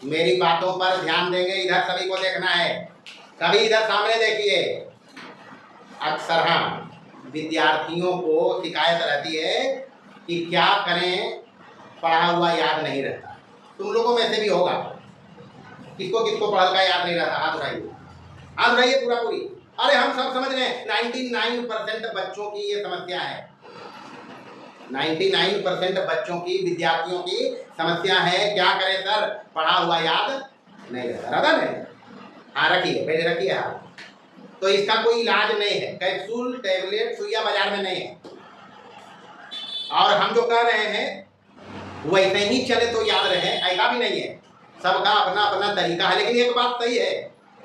मेरी बातों पर ध्यान देंगे, इधर सभी को देखना है, सभी इधर सामने देखिए। अक्सर हम विद्यार्थियों को शिकायत रहती है कि क्या करें, पढ़ा हुआ याद नहीं रहता। तुम लोगों में से भी होगा, किसको किसको पढ़ा का याद नहीं रहता? हाथ उठाइए, हाथ उठाइए पूरा पूरी। अरे हम सब समझ रहे हैं 99% बच्चों की ये समस्या है। 99% बच्चों की, विद्यार्थियों की समस्या है। क्या करें सर, पढ़ा हुआ याद नहीं रहता नहीं। हाँ रखिए, पहले रखिए हाथ। तो इसका कोई इलाज नहीं है, कैप्सूल टैबलेट सुइया बाजार में नहीं है। और हम जो कह रहे हैं वैसे ही चले तो याद रहे, ऐसा भी नहीं है। सबका अपना अपना तरीका है। लेकिन एक बात सही है,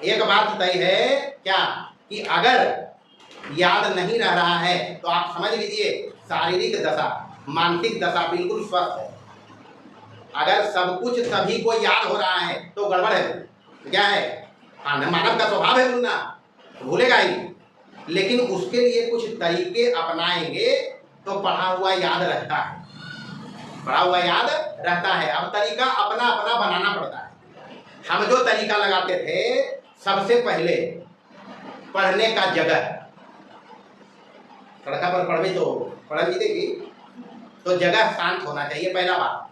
एक बात तय है क्या, कि अगर याद नहीं रह रहा है तो आप समझ लीजिए शारीरिक दशा, मानसिक दशा बिल्कुल स्वस्थ है। अगर सब कुछ सभी को याद हो रहा है तो गड़बड़ है। क्या है? हाँ, मानव का स्वभाव है भूलना, भूलेगा ही। लेकिन उसके लिए कुछ तरीके अपनाएंगे तो पढ़ा हुआ याद रहता है, पढ़ा हुआ याद रहता है। अब तरीका अपना अपना बनाना पड़ता है। हम जो तरीका लगाते थे, सबसे पहले पढ़ने का जगह, सड़का पर पढ़े तो पढ़ भी देगी, तो जगह शांत होना चाहिए। पहला बात,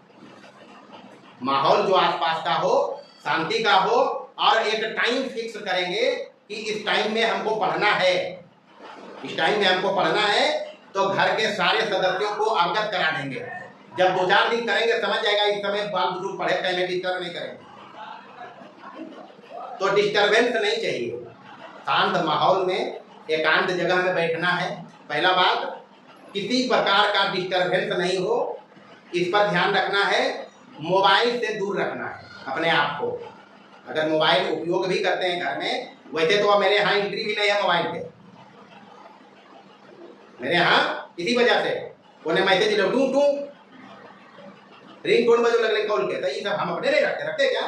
माहौल जो आसपास का हो, शांति का हो। और एक टाइम फिक्स करेंगे कि इस टाइम में हमको पढ़ना है, इस टाइम में हमको पढ़ना है। तो घर के सारे सदस्यों को अवगत करा देंगे। जब 2-4 दिन करेंगे समझ जाएगा इस समय बाल बुजुर्ग पढ़े, टाइम डिस्टर्ब नहीं करेंगे। तो डिस्टर्बेंस नहीं चाहिए, शांत माहौल में एकांत जगह में बैठना है। पहला बात, किसी प्रकार का डिस्टर्बेंस नहीं हो, इस पर ध्यान रखना है। मोबाइल से दूर रखना है अपने आप को। अगर मोबाइल उपयोग भी करते हैं घर में, वैसे तो अब मेरे यहाँ एंट्री भी नहीं है मोबाइल पे, मेरे यहाँ इसी वजह से उन्हें मैसेज लो टू टू रिंग टोन बजो लगले कॉल के, तो ये सब हम अपने नहीं रखते क्या?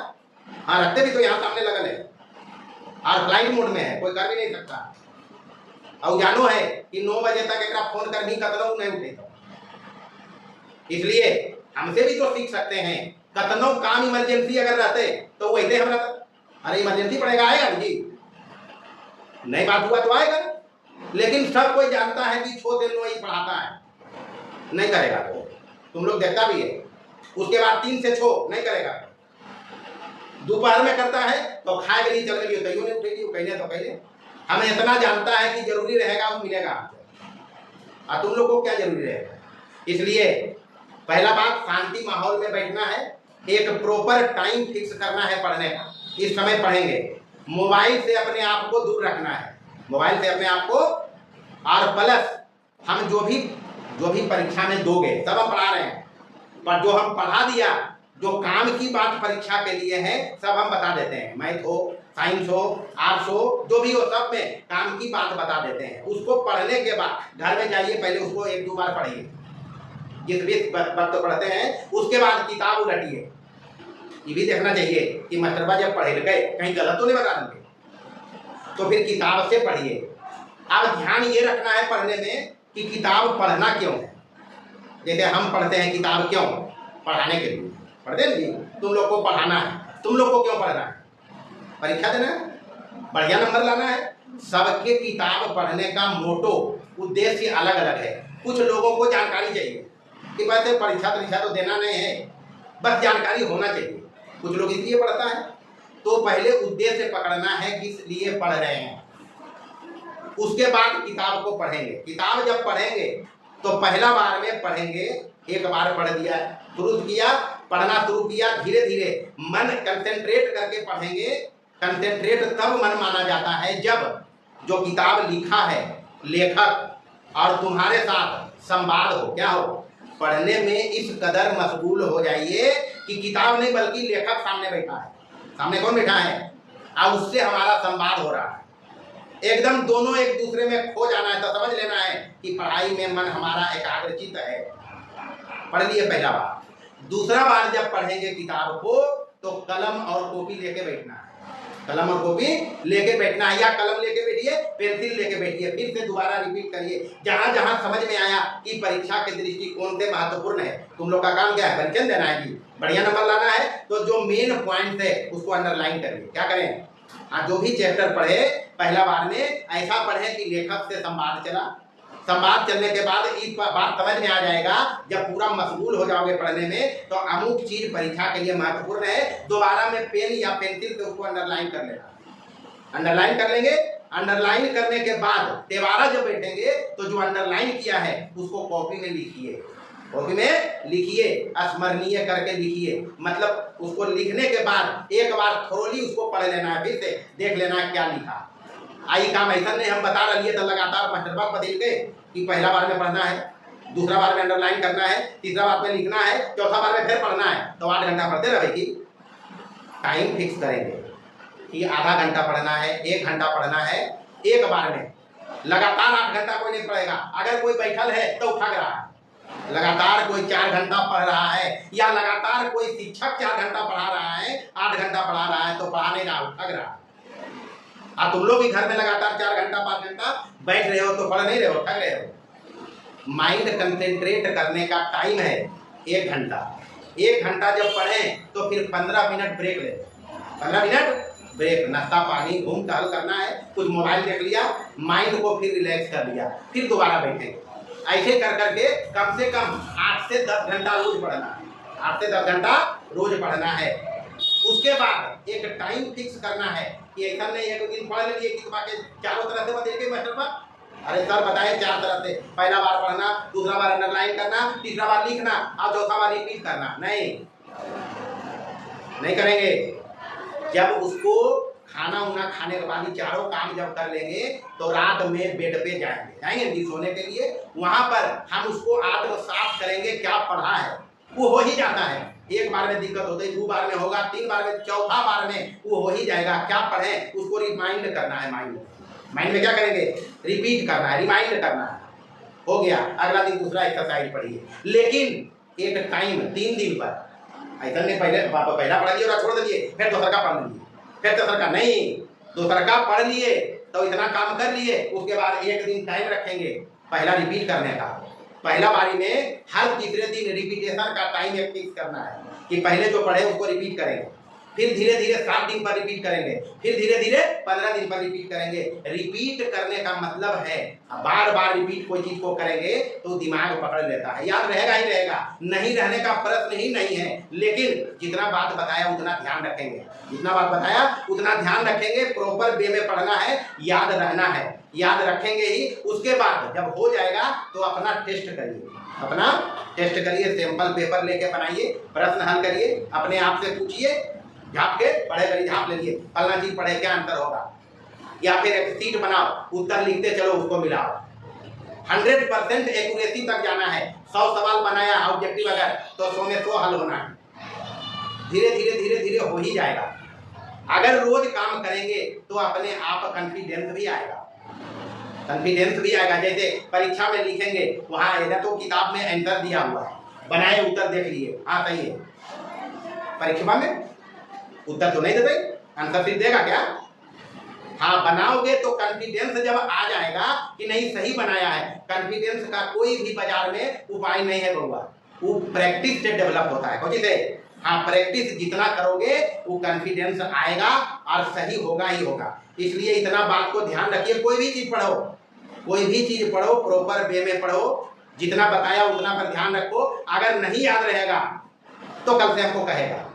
हाँ रखते भी, तो यहाँ सामने लगल है और फ्लाइट मोड में है, कोई कर भी नहीं सकता। और जानो है कि 9 बजे तक एक फोन कर भी कतनो नहीं उठे, इसलिए हमसे भी तो सीख सकते हैं। कतनो काम इमरजेंसी अगर रहते तो वैसे हम रहते, अरे इमरजेंसी पड़ेगा आएगा जी, नहीं बात हुआ तो आएगा। लेकिन सब कोई जानता है कि छोटे नो ही पढ़ाता है, नहीं करेगा तो तुम लोग देखता भी है। उसके बाद 3 से 6 नहीं करेगा, दोपहर में करता है तो खाए के लिए चल गई, तैयो नहीं उठेगी, कहने तो कहने। हमें इतना जानता है कि जरूरी रहेगा वो मिलेगा, और तुम लोग को क्या जरूरी रहेगा। इसलिए पहला बात, शांति माहौल में बैठना है, एक प्रॉपर टाइम फिक्स करना है पढ़ने का, इस समय पढ़ेंगे। मोबाइल से अपने आप को दूर रखना है, मोबाइल से अपने आप को। और प्लस हम जो भी परीक्षा में दोगे, सब हम पढ़ा रहे हैं, पर जो हम पढ़ा दिया, जो काम की बात परीक्षा के लिए है, सब हम बता देते हैं। मैथ हो, साइंस हो, आर्ट्स हो, जो भी हो, सब में काम की बात बता देते हैं। उसको पढ़ने के बाद घर में जाइए, पहले उसको 1-2 बार पढ़िए, जिस भी वक्त पढ़ते हैं, उसके बाद किताब उलटिए। ये भी देखना चाहिए कि मास्टरबा जब पढ़े गए कहीं गलत तो नहीं बता देंगे, तो फिर किताब से पढ़िए। अब ध्यान ये रखना है पढ़ने में कि किताब पढ़ना क्यों है। जैसे हम पढ़ते हैं किताब क्यों, पढ़ाने के लिए पढ़ते हैं जी। तुम लोग को पढ़ाना है, तुम लोग को क्यों पढ़ना है? परीक्षा देना है, बढ़िया नंबर लाना है। सबके किताब पढ़ने का मोटो, उद्देश्य अलग अलग है। कुछ लोगों को जानकारी चाहिए कि वैसे परीक्षा तो देना नहीं है, बस जानकारी होना चाहिए। कुछ लोग इसलिए पढ़ता है। तो पहले उद्देश्य पकड़ना है किस लिए पढ़ रहे हैं, उसके बाद किताब को पढ़ेंगे। किताब जब पढ़ेंगे तो पहला बार में पढ़ेंगे, एक बार पढ़ दिया, शुरू किया, पढ़ना शुरू किया, धीरे धीरे मन कंसेंट्रेट करके पढ़ेंगे। कंसेंट्रेट तब मन माना जाता है जब जो किताब लिखा है लेखक और तुम्हारे साथ संवाद हो। क्या हो? पढ़ने में इस कदर मशगूल हो जाइए कि किताब नहीं बल्कि लेखक सामने बैठा है। सामने कौन बैठा है? और उससे हमारा संवाद हो रहा है। एकदम दोनों एक दूसरे में खो जाना है, तो समझ लेना है कि पढ़ाई में मन हमारा एकाग्रचित है। पढ़ लिए पहला बार। दूसरा बार जब पढ़ेंगे किताब को तो कलम और कॉपी लेके बैठना है, कलम और कॉपी लेके बैठना है, या कलम लेके बैठिए, पेंसिल लेके बैठिए, फिर से दोबारा रिपीट करिए। जहां जहां समझ में आया कि परीक्षा के दृष्टिकोण से महत्वपूर्ण है, तुम लोग का काम क्या है, परिचय देना है कि बढ़िया नंबर लाना है, तो जो मेन पॉइंट है उसको अंडरलाइन करिए। क्या करें, जो भी चैप्टर पढ़े पहला बार में ऐसा पढ़े कि लेखक से संवाद चला, संवाद चलने के बाद इस बात समझ में आ जाएगा, जब पूरा मशगूल हो जाओगे पढ़ने में तो अमुक चीज परीक्षा के लिए महत्वपूर्ण है, दोबारा में पेन या पेंसिल से उसको अंडरलाइन कर लेना, अंडरलाइन कर लेंगे। अंडरलाइन करने के बाद दोबारा जब बैठेंगे तो जो अंडरलाइन किया है उसको कॉपी में लिखिए, कॉपी में लिखिए, स्मरणीय करके लिखिए, मतलब उसको लिखने के बाद एक बार थोड़ी उसको पढ़ लेना है, फिर से देख लेना है क्या लिखा। आई काम ऐसा नहीं हम बता रही है तो लगातार मास्टर बात बदल गए कि पहला बार में पढ़ना है, दूसरा बार में अंडरलाइन करना है, तीसरा बार में लिखना है, चौथा बार में फिर पढ़ना है, तो 8 घंटा पढ़ते रहे कि टाइम फिक्स करेंगे कि आधा घंटा पढ़ना है, 1 घंटा पढ़ना है, एक बार में लगातार 8 घंटा कोई नहीं पढ़ेगा। अगर कोई बैठल है तो उठक रहा है, लगातार कोई 4 घंटा पढ़ रहा है, या लगातार कोई शिक्षक 4 घंटा पढ़ा रहा है, 8 घंटा पढ़ा रहा है, तो पढ़ा नहीं रहा, उठक रहा। तुम लोग भी घर में लगातार 4 घंटा 5 घंटा बैठ रहे हो तो पढ़ नहीं रहे हो, थक रहे हो। माइंड कंसेंट्रेट करने का टाइम है 1 घंटा। 1 घंटा जब पढ़ें तो फिर 15 मिनट ब्रेक ले, 15 मिनट ब्रेक, नाश्ता पानी घूम टहल करना है, कुछ मोबाइल देख लिया, माइंड को फिर रिलैक्स कर लिया, फिर दोबारा बैठेंगे। ऐसे कर करके कम से कम 8 से 10 घंटा रोज पढ़ना है, 8 से 10 घंटा रोज पढ़ना है। उसके बाद एक टाइम फिक्स करना है कि ऐसा नहीं है कि दिन पढ़ लिए कि तुम्हारे चारों तरह से बदल गए मास्टर साहब। अरे सर बताए 4 तरह से, पहला बार पढ़ना, दूसरा बार अंडरलाइन करना, तीसरा बार लिखना और चौथा बार रिपीट करना। नहीं करेंगे। जब उसको खाना उना खाने के बाद ही चारों काम जब कर लेंगे तो रात में बेड पे जाएंगे सोने के लिए, वहां पर हम उसको आत्मसात करेंगे क्या पढ़ा है, वो हो ही जाता है। 1 बार में दिक्कत होती है, 2 बार में होगा, 3 बार में, चौथा बार में वो हो ही जाएगा। क्या पढ़े उसको रिमाइंड करना है, माइंड में क्या करेंगे, रिपीट करना है, रिमाइंड करना है। हो गया, अगला दिन दूसरा एक्सरसाइज पढ़िए, लेकिन एक टाइम 3 दिन पर। ऐसा नहीं पहला पढ़ लिए और छोड़ दिए, फिर दूसरा का पढ़ लीजिए, फिर दूसरा का नहीं, दूसरा का पढ़ लिए तो इतना काम कर लिए, उसके बाद एक दिन टाइम रखेंगे पहला रिपीट करने का। पहला बारी में हर तीसरे दिन रिपीटेशन का टाइम एक फिक्स करना है कि पहले जो पढ़े उसको रिपीट करेंगे, फिर धीरे धीरे 7 दिन पर रिपीट करेंगे, फिर धीरे धीरे 15 दिन पर रिपीट करेंगे। रिपीट करने का मतलब है बार बार रिपीट कोई चीज को करेंगे तो दिमाग पकड़ लेता है, याद रहेगा ही रहेगा, नहीं रहने का प्रश्न ही नहीं है। लेकिन जितना बात बताया उतना ध्यान रखेंगे, जितना बात बताया उतना ध्यान रखेंगे, प्रॉपर वे में पढ़ना है, याद रहना है, याद रखेंगे ही। उसके बाद जब हो जाएगा तो अपना टेस्ट करिए, अपना टेस्ट करिए, सैंपल पेपर लेके बनाइए, प्रश्न हल करिए, अपने आप से पूछिए, झाप के पढ़े करिए, झाप लीजिए फलना चीज पढ़े क्या अंतर होगा, या फिर एक सीट बनाओ, उत्तर लिखते चलो उसको मिलाओ। 100% एक्यूरेसी तक जाना है। 100 सवाल बनाया ऑब्जेक्टिव अगर तो 100 में 100 हल होना है। धीरे धीरे धीरे धीरे हो ही जाएगा। अगर रोज काम करेंगे तो अपने आप कॉन्फिडेंस भी आएगा, कॉन्फिडेंस भी आएगा। जैसे परीक्षा में लिखेंगे, वहाँ इधर तो किताब में आंसर दिया हुआ है, बनाए उत्तर देख लिए, हाँ सही है, परीक्षा में उत्तर तो नहीं देते, आंसर फिर देगा क्या? हाँ बनाओगे तो कॉन्फिडेंस जब आ जाएगा कि नहीं सही बनाया है। कॉन्फिडेंस का कोई भी बाजार में उपाय नहीं है बउआ, वो प्रैक्टिस से डेवलप होता है। कौन से? हाँ, प्रैक्टिस जितना करोगे वो कॉन्फिडेंस आएगा और सही होगा ही होगा। इसलिए इतना बात को ध्यान रखिए, कोई भी चीज पढ़ो, कोई भी चीज पढ़ो प्रॉपर वे में पढ़ो, जितना बताया उतना पर ध्यान रखो। अगर नहीं याद रहेगा तो कल से हमको कहेगा,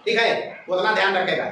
ठीक है, उतना ध्यान रखेगा।